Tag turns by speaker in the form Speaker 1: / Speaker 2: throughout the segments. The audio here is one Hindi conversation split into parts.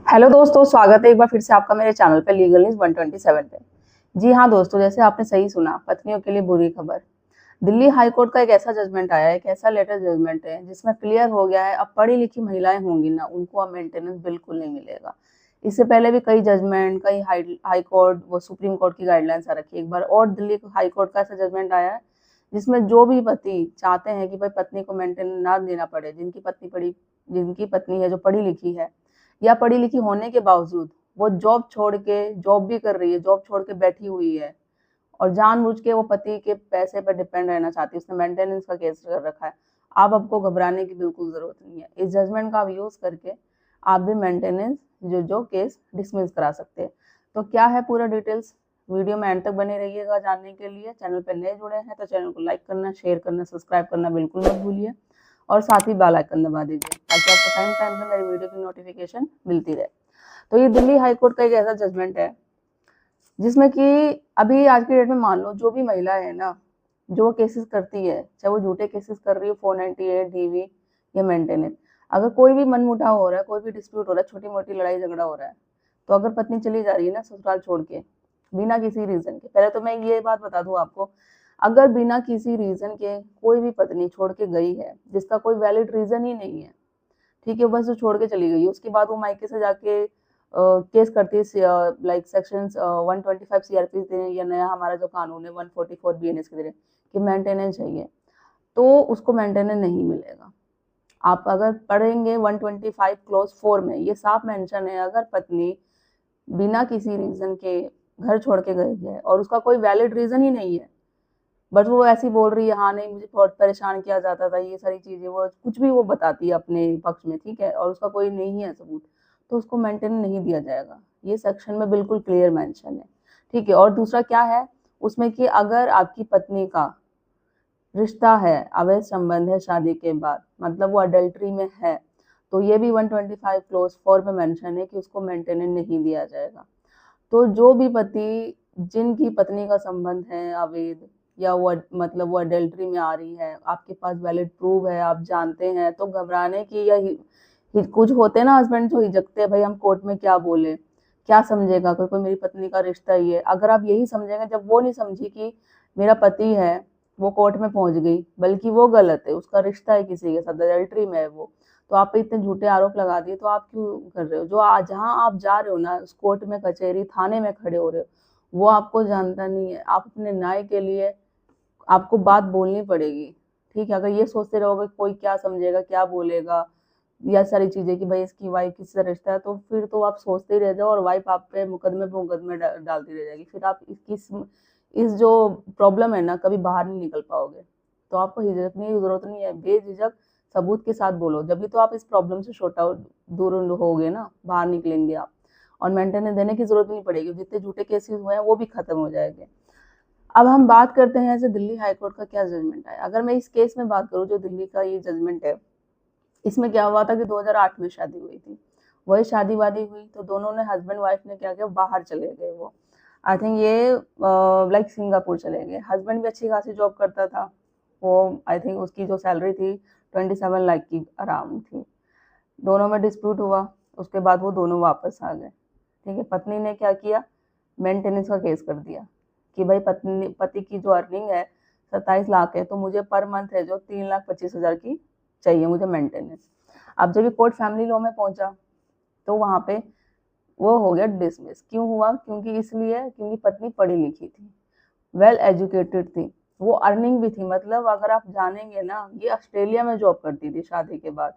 Speaker 1: हेलो दोस्तों, स्वागत है एक बार फिर से आपका मेरे चैनल पे लीगल न्यूज 127 पे। जी हाँ दोस्तों, जैसे आपने सही सुना, पत्नियों के लिए बुरी खबर। दिल्ली हाई कोर्ट का एक ऐसा जजमेंट आया है, एक ऐसा लेटर जजमेंट है जिसमें क्लियर हो गया है, अब पढ़ी लिखी महिलाएं होंगी ना, उनको अब मेंटेनेंस बिल्कुल नहीं मिलेगा। इससे पहले भी कई जजमेंट, कई हाई कोर्ट, वो सुप्रीम कोर्ट की गाइडलाइंस आ रखी है। एक बार और दिल्ली हाई कोर्ट का ऐसा जजमेंट आया है जिसमें जो भी पति चाहते हैं कि भाई पत्नी को मेंटेनेंस ना देना पड़े, जिनकी पत्नी है जो पढ़ी लिखी है, या पढ़ी लिखी होने के बावजूद वो जॉब छोड़ के, जॉब भी कर रही है, जॉब छोड़ के बैठी हुई है और जानबूझ के वो पति के पैसे पर डिपेंड रहना चाहती है, उसने मेंटेनेंस का केस कर रखा है, आप आपको घबराने की बिल्कुल जरूरत नहीं है। इस जजमेंट का आप यूज करके आप भी मेंटेनेंस जो जो केस डिसमिस करा सकते हैं। तो क्या है पूरा डिटेल्स, वीडियो में एंड तक बने रहिएगा जानने के लिए। चैनल पर नए जुड़े हैं तो चैनल को लाइक करना, शेयर करना, सब्सक्राइब करना बिल्कुल मत भूलिए और साथ ही बेल आइकन दबा दीजिए ताकि आपको टाइम टाइम पे मेरी वीडियो की नोटिफिकेशन मिलती रहे। तो ये दिल्ली हाई कोर्ट का एक ऐसा जजमेंट है जिसमें कि अभी आज की डेट में मान लो जो भी महिला है ना, जो केसेस करती है, चाहे वो झूठे केसेस कर रही हो, 498 डीवी या मेंटेनेंस, अगर कोई भी मनमुटाव हो रहा है, कोई भी डिस्प्यूट हो रहा है, छोटी मोटी लड़ाई झगड़ा हो रहा है, तो अगर पत्नी चली जा रही है ना ससुराल छोड़ के बिना किसी रीजन के, पहले तो मैं ये बात बता दूं आपको, अगर बिना किसी रीजन के कोई भी पत्नी छोड़ के गई है जिसका कोई वैलिड रीजन ही नहीं है, ठीक है, बस जो छोड़ के चली गई, उसके बाद वो मायके से जाके केस करती है, लाइक सेक्शन 125 सीआरपी या नया हमारा जो कानून है 144 बीएनएस के जरिए कि मेंटेनेंस चाहिए, तो उसको मेंटेनेंस नहीं मिलेगा। आप अगर पढ़ेंगे 125 क्लोज 4 में ये साफ मेंशन है, अगर पत्नी बिना किसी रीजन के घर छोड़ के गई है और उसका कोई वैलिड रीजन ही नहीं है, बट वो ऐसी बोल रही है, हाँ नहीं मुझे बहुत परेशान किया जाता था, ये सारी चीजें, वो कुछ भी वो बताती है अपने पक्ष में, ठीक है, और उसका कोई नहीं है सबूत, तो उसको मेंटेन नहीं दिया जाएगा। ये सेक्शन में बिल्कुल क्लियर मेंशन है, ठीक है। और दूसरा क्या है उसमें कि अगर आपकी पत्नी का रिश्ता है, अवैध संबंध है शादी के बाद, मतलब वो अडल्ट्री में है, तो ये भी 125 क्लोज 4 में मेंशन है कि उसको मेंटेनेंस नहीं दिया जाएगा। तो जो भी पति, जिनकी पत्नी का संबंध है अवैध, या वो मतलब वो अडल्ट्री में आ रही है, आपके पास वैलिड प्रूफ है, आप जानते हैं, तो घबराने की या कुछ होते हैं ना हस्बैंड जो हिचकते हैं, भाई हम कोर्ट में क्या बोले, क्या समझेगा कोई, कोई मेरी पत्नी का रिश्ता ही है, अगर आप यही समझेंगे, जब वो नहीं समझी कि मेरा पति है, वो कोर्ट में पहुंच गई, बल्कि वो गलत है, उसका रिश्ता है किसी के साथ, अडल्ट्री में है वो, तो आप पे इतने झूठे आरोप लगा दिए, तो आप क्यों कर रहे हो? जो आज जहाँ आप जा रहे हो ना, उस कोर्ट में, कचहरी, थाने में खड़े हो रहे हो, वो आपको जानता नहीं है। आप अपने न्याय के लिए आपको बात बोलनी पड़ेगी, ठीक है। अगर ये सोचते रहोगे कोई क्या समझेगा, क्या बोलेगा, या सारी चीजें कि भाई इसकी वाइफ किससे रिश्ता है, तो फिर तो आप सोचते ही रह जाओ और वाइफ आप पे मुकदमे डालती रह जाएगी, फिर आप इस जो प्रॉब्लम है ना, कभी बाहर नहीं निकल पाओगे। तो आपको हिचकने की जरूरत नहीं है, बेझिझक सबूत के साथ बोलो, जब भी तो आप इस प्रॉब्लम से छोटा दूर होगे ना, बाहर निकलेंगे आप, और मेंटेनेंस देने की जरूरत नहीं पड़ेगी, जितने झूठे केसेस हुए हैं वो भी खत्म हो जाएंगे। अब हम बात करते हैं ऐसे दिल्ली हाईकोर्ट का क्या जजमेंट है। अगर मैं इस केस में बात करूं, जो दिल्ली का ये जजमेंट है, इसमें क्या हुआ था कि 2008 में शादी हुई थी, वही शादी वादी हुई तो दोनों ने, हस्बैंड वाइफ ने क्या किया, बाहर चले गए। वो आई थिंक ये लाइक सिंगापुर चले गए। हस्बैंड भी अच्छी खासी जॉब करता था, वो आई थिंक उसकी जो सैलरी थी 27 लाख की अराउंड थी। दोनों में डिस्प्यूट हुआ, उसके बाद वो दोनों वापस आ गए, ठीक है। पत्नी ने क्या किया, मेंटेनेंस का केस कर दिया कि भाई पति की जो अर्निंग है 27 लाख है, तो मुझे पर मंथ है जो 3,25,000 की चाहिए मुझे मेंटेनेंस। अब जब ये कोर्ट फैमिली लॉ में पहुंचा, तो वहां पे वो हो गया डिसमिस। क्यों हुआ? क्योंकि पत्नी पढ़ी लिखी थी, वेल एजुकेटेड थी, वो अर्निंग भी थी, मतलब अगर आप जानेंगे ना, ये ऑस्ट्रेलिया में जॉब करती थी शादी के बाद।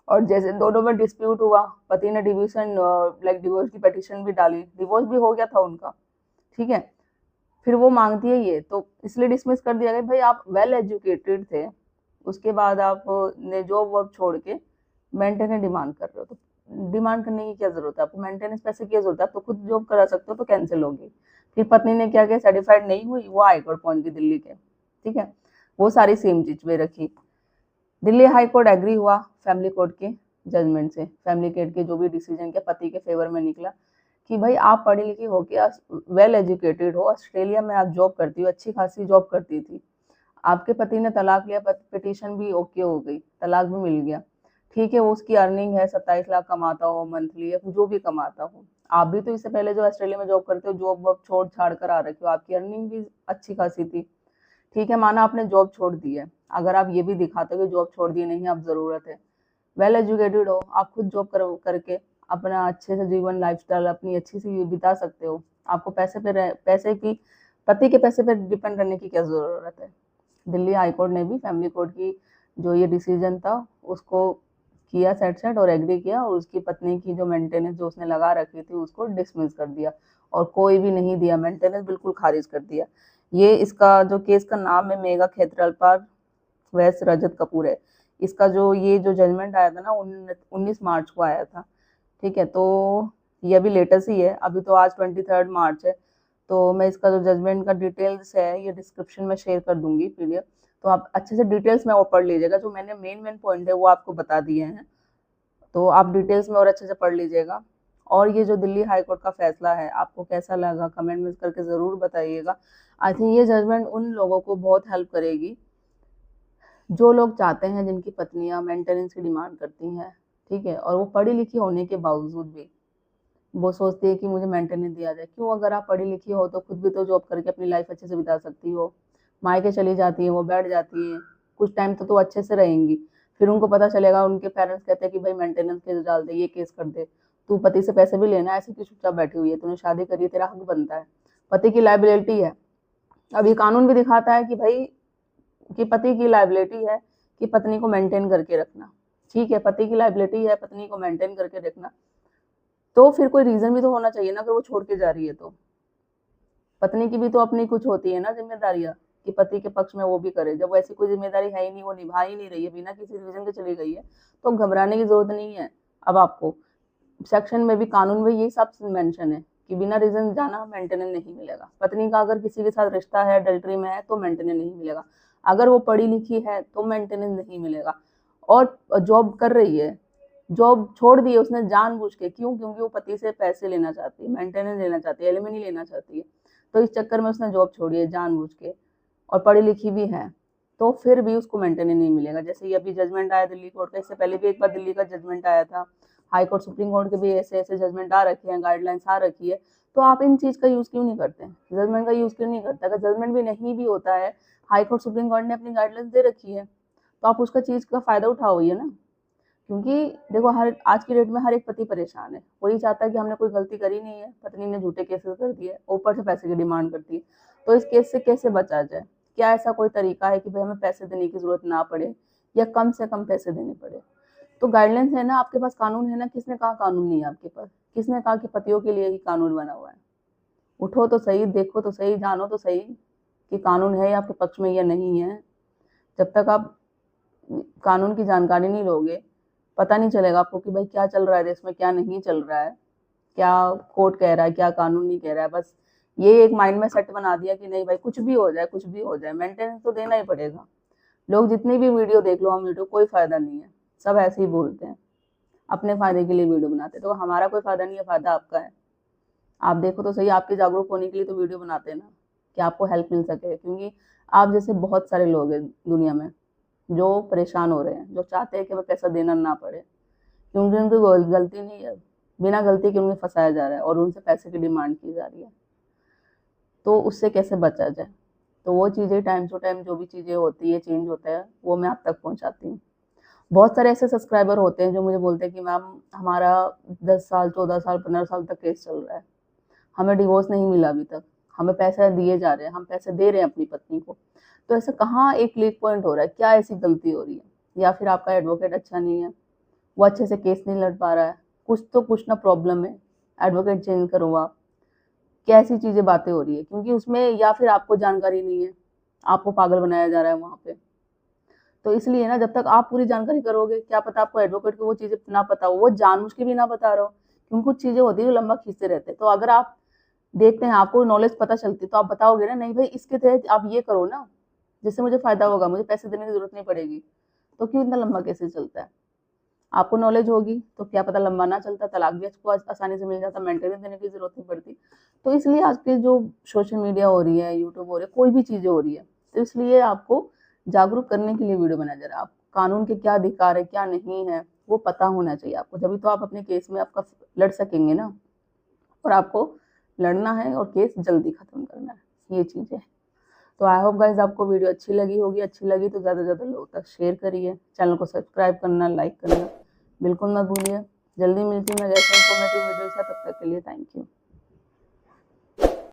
Speaker 1: और जैसे दोनों में डिस्प्यूट हुआ, पति ने डिवोर्स की पिटीशन भी डाली, डिवोर्स भी हो गया था उनका, ठीक है। फिर वो मांगती है ये, तो इसलिए डिसमिस कर दिया गया, भाई आप वेल एजुकेटेड थे, उसके बाद आप ने जॉब वर्क छोड़ के मेंटेनेंस डिमांड कर रहे हो, तो डिमांड करने की क्या जरूरत है आपको, मेंटेनेंस पैसे की जरूरत है, आप तो खुद जॉब करा सकते हो, तो कैंसिल होगी। फिर पत्नी ने क्या किया, सेटिस्फाइड नहीं हुई, वो हाईकोर्ट पहुंच गई दिल्ली के, ठीक है। वो सारी सेम चीज में रखी, दिल्ली हाई कोर्ट एग्री हुआ फैमिली कोर्ट के जजमेंट से, फैमिली कोर्ट के जो भी डिसीजन के पति के फेवर में निकला कि भाई आप पढ़ी लिखी हो के, वेल एजुकेटेड हो, ऑस्ट्रेलिया में आप जॉब करती हो, अच्छी खासी जॉब करती थी, आपके पति ने तलाक लिया, पिटीशन भी ओके हो गई, तलाक भी मिल गया, ठीक है, वो उसकी अर्निंग है 27 लाख कमाता हो मंथली या जो भी कमाता हो। आप भी तो इससे पहले जो ऑस्ट्रेलिया में जॉब करते हो, जॉब वॉब छोड़ छाड़ कर आ रखे हो, आपकी अर्निंग भी अच्छी खासी थी। ठीक है, माना आपने जॉब छोड़ दी है, अगर आप ये भी दिखाते हो कि जॉब छोड़ दी नहीं, आप ज़रूरत है, वेल एजुकेटेड हो, आप खुद जॉब करके अपना अच्छे से जीवन लाइफस्टाइल अपनी अच्छी सी बिता सकते हो। आपको पैसे की पति के पैसे पे डिपेंड करने की क्या ज़रूरत है। दिल्ली हाई कोर्ट ने भी फैमिली कोर्ट की जो ये डिसीजन था उसको किया सेट और एग्री किया, और उसकी पत्नी की जो मेंटेनेंस जो उसने लगा रखी थी उसको डिसमिस कर दिया, और कोई भी नहीं दिया, मेंटेनेंस बिल्कुल खारिज कर दिया। ये इसका जो केस का नाम है मेगा खेत्रपाल वैस रजत कपूर है। इसका जो ये जो जजमेंट आया था ना 19 मार्च को आया था। ठीक है, तो ये अभी लेटेस्ट ही है, अभी तो आज 23 मार्च है। तो मैं इसका जो जजमेंट का डिटेल्स है ये डिस्क्रिप्शन में शेयर कर दूंगी PDF, तो आप अच्छे से डिटेल्स में वो पढ़ लीजिएगा। जो मैंने मेन पॉइंट है वो आपको बता दिए हैं, तो आप डिटेल्स में और अच्छे से पढ़ लीजिएगा। और ये जो दिल्ली हाई कोर्ट का फैसला है आपको कैसा लगा कमेंट में करके ज़रूर बताइएगा। आई थिंक ये जजमेंट उन लोगों को बहुत हेल्प करेगी जो लोग चाहते हैं, जिनकी पत्नियां मेंटेनेंस की डिमांड करती हैं। ठीक है, और वो पढ़ी लिखी होने के बावजूद भी वो सोचती है कि मुझे मेंटेनेंस दिया जाए। क्यों? अगर आप पढ़ी लिखी हो तो खुद भी तो जॉब करके अपनी लाइफ अच्छे से बिता सकती हो। मायके चली जाती है, वो बैठ जाती है, कुछ टाइम तो अच्छे से रहेंगी, फिर उनको पता चलेगा, उनके पेरेंट्स कहते हैं कि भाई मेंटेनेंस केस डाल दे, ये केस कर दे, तू पति से पैसे भी लेना, ऐसे क्यों चुपचाप बैठी हुई है, तूने शादी करी है, तेरा हक बनता है, पति की लाइबिलिटी है। अब ये कानून भी दिखाता है कि भाई कि पति की लाइबिलिटी है कि पत्नी को मेंटेन करके रखना। ठीक है, पति की लाइबिलिटी है पत्नी को मेंटेन करके रखना, तो फिर कोई रीजन भी तो होना चाहिए ना, अगर वो छोड़ के जा रही है तो। पत्नी की भी तो अपनी कुछ होती है ना जिम्मेदारियां, कि पति के पक्ष में वो भी करे। जब वैसी कोई जिम्मेदारी है ही नहीं, वो निभा ही नहीं रही है, बिना किसी रीजन के चली गई है, तो घबराने की जरूरत नहीं है। अब आपको सेक्शन में भी, कानून में यही सब मेंशन है कि बिना रीजन जाना मेंटेनेंस नहीं मिलेगा। पत्नी का अगर किसी के साथ रिश्ता है, अडल्ट्री में है, तो मेंटेनेंस नहीं मिलेगा। अगर वो पढ़ी लिखी है तो मेंटेनेंस नहीं मिलेगा। और जॉब कर रही है, जॉब छोड़ दी है उसने जानबूझ के, क्यों? क्योंकि वो पति से पैसे लेना चाहती है, मेंटेनेंस लेना चाहती है, एलिमनी लेना चाहती है, तो इस चक्कर में उसने जॉब छोड़ी है जानबूझ के, और पढ़ी लिखी भी है, तो फिर भी उसको मेंटेनेंस नहीं मिलेगा। जैसे ये अभी जजमेंट आया दिल्ली कोर्ट का, इससे पहले भी एक बार दिल्ली का जजमेंट आया था, हाई कोर्ट सुप्रीम कोर्ट के भी ऐसे ऐसे जजमेंट आ रखे हैं, गाइडलाइंस आ रखी है। तो आप इन चीज का यूज क्यों नहीं करते, जजमेंट का यूज क्यों नहीं करते? अगर जजमेंट भी नहीं भी होता है, हाई कोर्ट सुप्रीम कोर्ट ने अपनी गाइडलाइंस दे रखी है, तो आप उसका चीज का फायदा उठाओगे ना। क्योंकि देखो, हर आज की डेट में हर एक पति परेशान है, वही चाहता है कि हमने कोई गलती करी नहीं है, पत्नी ने झूठे केसेस कर दिए, ऊपर से पैसे की डिमांड करती है, तो इस केस से कैसे बचा जाए? क्या ऐसा कोई तरीका है कि भाई हमें पैसे देने की जरूरत ना पड़े, या कम से कम पैसे देने पड़े? तो गाइडलाइंस है ना, आपके पास कानून है ना, किसने कहा कानून नहीं है आपके पास? किसने कहा कि पतियों के लिए ही कानून बना हुआ है? उठो तो सही, देखो तो सही, जानो तो सही कि कानून है आपके पक्ष में या नहीं है। जब तक आप कानून की जानकारी नहीं लोगे, पता नहीं चलेगा आपको कि भाई क्या चल रहा है देश में, क्या नहीं चल रहा है, क्या कोर्ट कह रहा है, क्या कानून नहीं कह रहा है। बस ये एक माइंड में सेट बना दिया कि नहीं भाई कुछ भी हो जाए, कुछ भी हो जाए, मेंटेनेंस तो देना ही पड़ेगा। लोग जितनी भी वीडियो देख लो, हम वीडियो कोई फायदा नहीं है, सब ऐसे ही बोलते हैं, अपने फायदे के लिए वीडियो बनाते हैं। तो हमारा कोई फायदा नहीं है, फायदा आपका है। आप देखो तो सही, आपके जागरूक होने के लिए तो वीडियो बनाते हैं ना, कि आपको हेल्प मिल सके। क्योंकि आप जैसे बहुत सारे लोग हैं दुनिया में जो परेशान हो रहे हैं, जो चाहते हैं कि हमें पैसा देना ना पड़े, क्योंकि उनकी गलती नहीं है, बिना गलती के उन्हें फंसाया जा रहा है और उनसे पैसे की डिमांड की जा रही है। तो उससे कैसे बचा जाए? तो वो चीज़ें टाइम टू टाइम जो भी चीज़ें होती है, चेंज होता है, वो मैं आप तक पहुंचाती हूँ। बहुत सारे ऐसे सब्सक्राइबर होते हैं जो मुझे बोलते हैं कि मैम हमारा 10 साल, 14 साल, 15 साल तक केस चल रहा है, हमें डिवोर्स नहीं मिला अभी तक, हमें पैसे दिए जा रहे हैं, हम पैसे दे रहे हैं अपनी पत्नी को। तो ऐसा कहाँ एक क्लिक पॉइंट हो रहा है? क्या ऐसी गलती हो रही है? या फिर आपका एडवोकेट अच्छा नहीं है, वो अच्छे से केस नहीं लड़ पा रहा है, कुछ ना प्रॉब्लम है, एडवोकेट चेंज करो आप। क्या ऐसी चीज़ें बातें हो रही है? क्योंकि उसमें या फिर आपको जानकारी नहीं है, आपको पागल बनाया जा रहा है वहाँ पे। तो इसलिए ना, जब तक आप पूरी जानकारी करोगे, क्या पता आपको एडवोकेट को वो चीज़ें ना पता हो, वो जानबूझ के भी ना बता रहा हो, क्योंकि कुछ चीज़ें होती है जो लंबा खींचते रहते हैं। तो अगर आप देखते हैं, आपको नॉलेज पता चलती, तो आप बताओगे ना, नहीं भाई इसके तहत आप ये करो ना, जिससे मुझे फायदा होगा, मुझे पैसे देने की जरूरत नहीं पड़ेगी। तो क्यों इतना लंबा केसेस चलता है? आपको नॉलेज होगी तो क्या पता लंबा ना चलता, तलाक भी आपको आसानी से मिल जाता, मेंटेनेंस देने की जरूरत नहीं पड़ती। तो इसलिए आज के जो सोशल मीडिया हो रही है, यूट्यूब हो रही है, कोई भी चीजें हो रही है, तो इसलिए आपको जागरूक करने के लिए वीडियो बनाया जा रहा है। आप कानून के क्या अधिकार है, क्या नहीं है, वो पता होना चाहिए आपको, जभी तो आप अपने केस में आपका लड़ सकेंगे ना। और आपको लड़ना है और केस जल्दी ख़त्म करना है, ये चीज़ है। तो आई होप गाइस आपको वीडियो अच्छी लगी होगी। अच्छी लगी तो ज़्यादा से ज़्यादा लोगों तक शेयर करिए, चैनल को सब्सक्राइब करना, लाइक करना बिल्कुल मत भूलिए। जल्दी मिलती हूँ मैं जैसे इन्फॉर्मेटिव वीडियो से, तब तक के लिए थैंक यू।